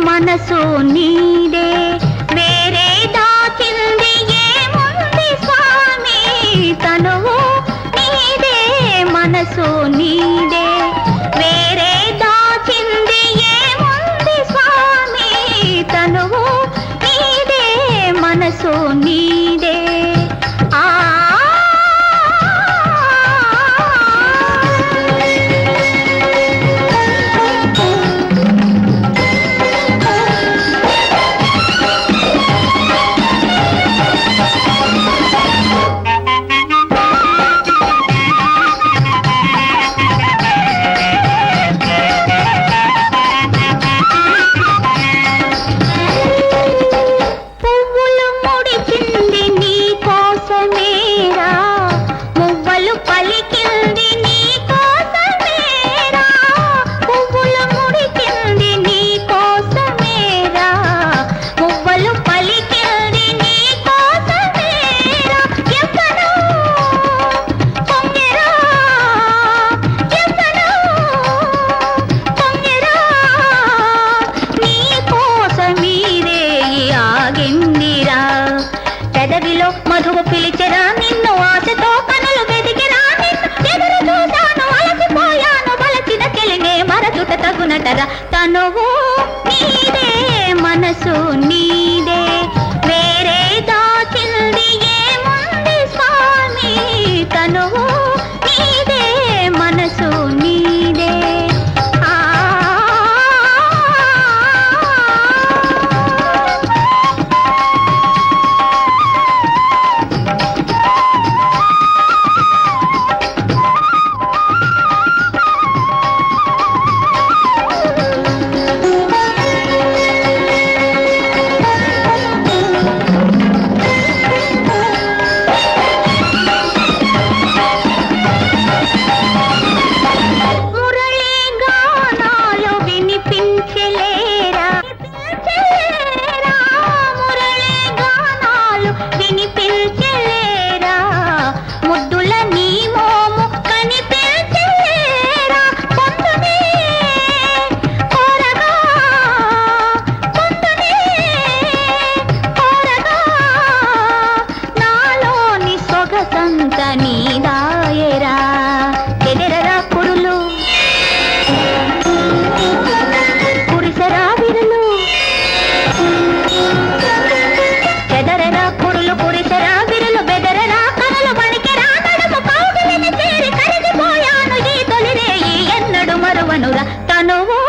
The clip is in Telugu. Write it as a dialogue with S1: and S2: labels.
S1: మనసు నీదే వేరే దాచింది ఏముంది స్వామి తనువు నీదే మనసు నీదే వేరే దాచింది ఏముంది స్వామి తనువు నీదే మనసు నీదే పెదవిలో మధువు పిలిచెరా నిన్ను ఆశతో కనులు వెదిగిరా నిన్ను ఎదురు చూశాను అలసిపోయాను బలచిన కెలిగే మరచుట తగునటరా తనువు నీదే మనసు నీదే వేరే దాచింది ఏముంది స్వామి తనువు నీదే మనసు నీదే నీదాయరా ఎదరరా కురులు కురిసరా విరులు ఎదరరా కురులు కురిసరా విరులు బెదరరా కనులు వణికెరా నడుము కౌగిలిని చేరి కరిగిపోయాను ఈ తొలిరేయి ఎన్నడు మరువనురా తనువు